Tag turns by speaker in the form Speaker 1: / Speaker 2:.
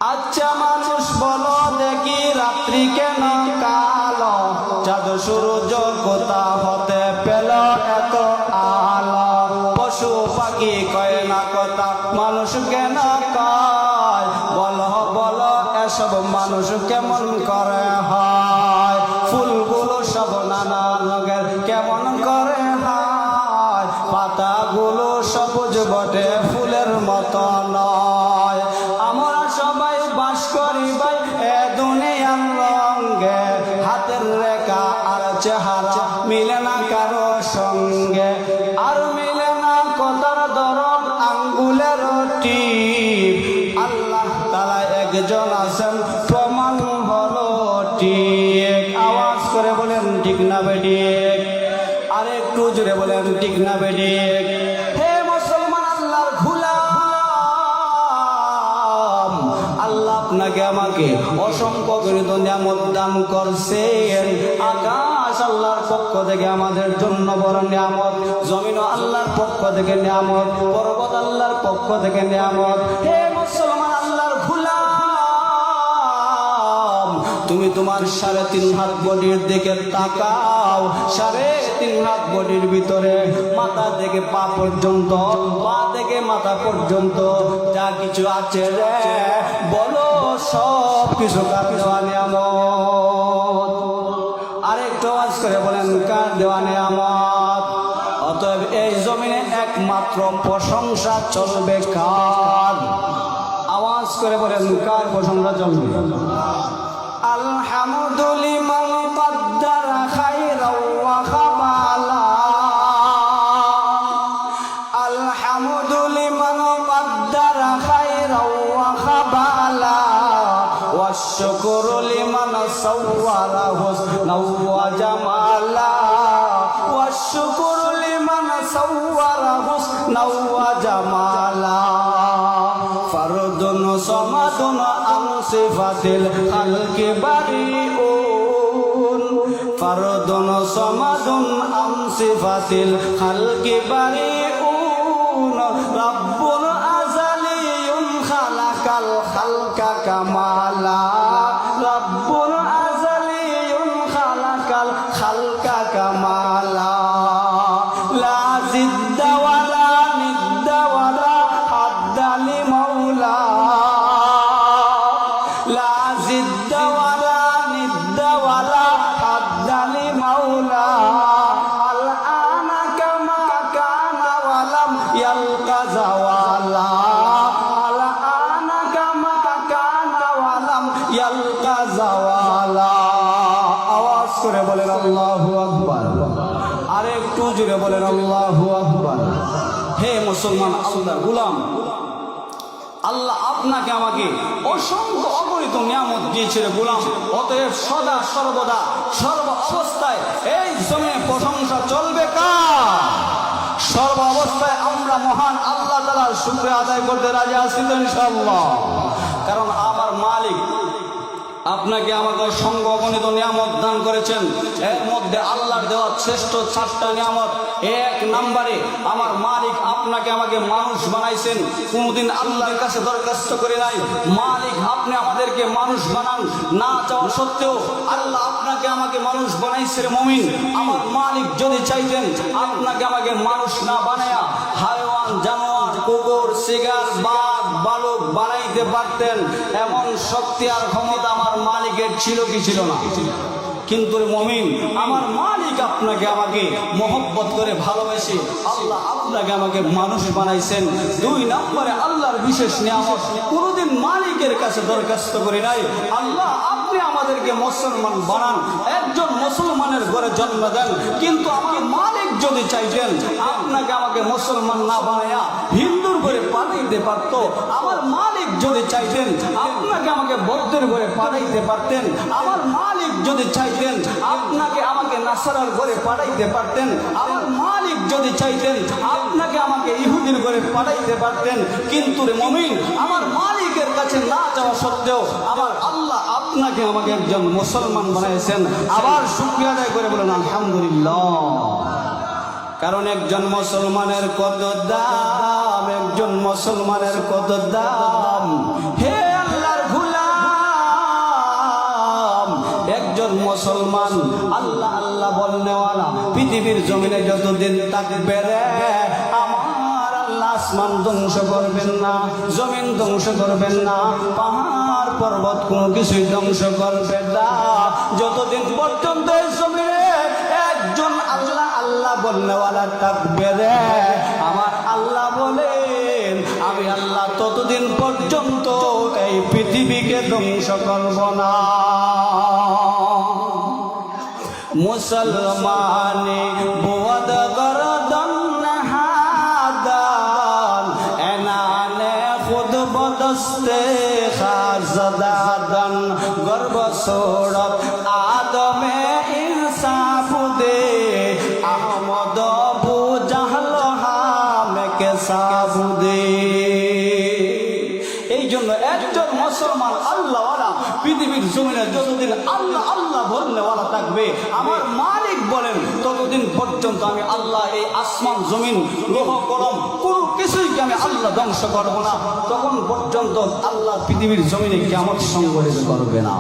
Speaker 1: আচ্ছা মানুষ বলো দেখি রাত্রি কেন কালো, চাঁদ সূর্য কোথা হতে পেল এত আলো, পশু পাখি কয় না কথা মানুষ কেন কয়, বলো বলো এসব মানুষ কেমন করে হয়, ফুলগুলো সব নানা রঙের কেমন করে হয়, পাতাগুলো সবুজ বটে ফুলের মতো নয়, আমরা সবাই বাস করি ভাই এ দুনিয়ার রঙে, হাতের রেখা আর চেহারা মিলে না কারো সঙ্গে, আর মিলে না কথার দরদ আঙ্গুলের টিপ, আল্লাহ তাআলা একজন আছেন প্রমাণ হলো ঠিক, আওয়াজ করে বলেন ঠিক না বেঠিক, আর একটু জোরে বলেন ঠিক না বেঠিক। হে মুসলমান আল্লাহর গোলাম, আল্লাহ আপনাকে আমাকে অসংখ্য গণিত নিয়ামত দান করছেন, আকাশ আল্লাহর পক্ষ থেকে আমাদের জন্য বড় নিয়ামত, জমিন আল্লাহর পক্ষ থেকে নিয়ামত, পর্বত আল্লাহর পক্ষ থেকে নিয়ামত। হে মুসলমান আল্লাহর গোলাম, তুমি তোমার 3.5 হাত বডির দিকে তাকাও, 3.5 হাত বডির ভিতরে মাথা থেকে পা পর্যন্ত, পা থেকে মাথা পর্যন্ত যা কিছু আছে রে বলো সব কিছু কার দেওয়া নিয়ামত, আরেকটু আওয়াজ করে বলেন কার দেওয়া নিয়ামত। অতএব এই জমিনে একমাত্র প্রশংসা চলবে কার, আওয়াজ করে বলেন কার প্রশংসা চলবে। আলহামদুলিল্লাহ কদ্দারা খায়রাও ওয়া খাবালা, আলহামদুলিল্লাহ কদ্দারা খায়রাও ওয়া খাবালা, ওয়াশকুরু লিমান সাওয়ারা হুসনাও ওয়া জামালা, ওয়াশকুরু লিমান সাওয়ারা হুসনাও ওয়া জামালা, ফারদুন সামাদুন আন সিফাতিল খালকি বারিউন, ফারদুন সামাদুন আন সিফাতিল খালকি বারিউন, রাব্বুল আযালিয়ুন খালাকাল খালকা কামালা, রাব্বুল আযালিয়ুন খালাকাল খালকা কামালা, লা জিদ্দা ওয়ালা নিদ্দা ওয়ালা হাদ্দা লিমাওলা, লা জিদ্দা ওয়ালা নিদ্দা ওয়ালা হাদ্দা লিমাওলা, আল আনা কামা কানা ওয়ালাম ইয়ালকা জাওয়ালা, আল আনা কামা কানা ওয়ালাম ইয়ালকা জাওয়ালা। আওয়াজ করে বলেন আল্লাহু আকবার, আর একটু জোরে বলেন আল্লাহু আকবার। হে মুসলমান আল্লাহর গোলাম, আল্লাহ আপনাকে আমাকে অসংখ্য অগণিত নিয়ামত দিয়েছিল গোলাম, অতএব সদা সর্বদা সর্ব অবস্থায় এই জমিনে প্রশংসা চলবে কার, সর্ব অবস্থায় আমরা মহান আল্লাহ তাআলার শুকরিয়া আদায় করতে রাজি আছি তো ইনশাআল্লাহ। কারণ আমার মালিক আপনাকে আমাকে অসংখ্য অগণিত নিয়ামত দান করেছেন, এর মধ্যে আল্লাহর দেওয়া শ্রেষ্ঠ 4টা নিয়ামত। 1 নম্বরে আমার মালিক আপনাকে আমাকে মানুষ বানাইছেন, কোনদিন আল্লাহর কাছে দরখাস্ত করে নাই, মালিক আপনি আমাদেরকে মানুষ বানান, না চাওয়া সত্ত্বেও আল্লাহ আপনাকে আমাকে মানুষ বানাইছেন। মুমিন, আমার মালিক যদি চাইতেন আপনাকে আমাকে মানুষ না বানায়া হায়ওয়ান জানোয়ার কুকুর সিগার বাঘ বালক বানাইতে পারতেন, এমন শক্তি আর ক্ষমতা আমার মালিকের ছিল কি ছিল না। কিন্তু মুমিন, আমার মালিক আপনাকে আমাকে মহব্বত করে ভালোবেসে আল্লাহ আপনাকে আমাকে মানুষ বানাইছেন। 2 নম্বরে আল্লাহর বিশেষ নিয়ামত, কোনদিন মালিকের কাছে দরখাস্ত করি নাই, আল্লাহ আপনি আমাদেরকে মুসলমান বানান, একজন মুসলমানের ঘরে জন্ম দেন। কিন্তু আমার মালিক যদি চাইতেন আপনাকে আমাকে মুসলমান না বানায়া হিন্দুর ঘরে পাঠাইতে পারতো, আমার মালিক যদি চাইতেন আপনাকে আমাকে বৌদ্ধের ঘরে পাঠাইতে পারতেন, আমার মালিক যদি চাইতেন আপনাকে আমাকে নাসারার ঘরে পাঠাইতে পারতেন, আমার মালিক যদি চাইতেন আপনাকে আমাকে ইহুদির ঘরে পাঠাইতে পারতেন। কিন্তু রে মুমিন, আমার মালিকের কাছে না যাওয়া সত্ত্বেও আমার আল্লাহ আপনাকে আমাকে একজন মুসলমান বানাইছেন। আবার শুকরিয়া আদায় করে বলেন আলহামদুলিল্লাহ। কারণ একজন মুসলমানের কত দাম, একজন মুসলমানের কত দাম। হে আল্লাহর পৃথিবীর জমিনে যতদিন থাকবে রে আমার আল্লাহ আসমান ধ্বংস করবেন না, জমিন ধ্বংস করবেন না, পাহাড় পর্বত কোনো কিছুই ধ্বংস করবে না। যতদিন পর্যন্ত এই জমিনে একজন আল্লাহ আল্লাহ বলনেওয়ালা থাকবে রে আমার আল্লাহ বলেন আমি আল্লাহ ততদিন পর্যন্ত এই পৃথিবীকে ধ্বংস করব না। মুসলমানে বুয়াদ গরদন হাদান এনানে খুদ বদস্তে খাজদাদান গর্ব সোড়ত আদমে ইনসাফ দে আহমদ বু জাহল হামকে সাফ দে। এই জন্য একজন মুসলমান আল্লাহওয়ালা পৃথিবীর জমিনে যতদিন আল্লাহ আল্লাহ বলনেওয়ালা থাকবে আমার মালিক বলেন ততদিন পর্যন্ত আমি আল্লাহ এই আসমান জমিন লোহ কলম কোনো কিছুইকে আমি আল্লাহ ধ্বংস করবো না। তখন পর্যন্ত আল্লাহ পৃথিবীর জমিনে কিয়ামত সংঘটিত করবে না।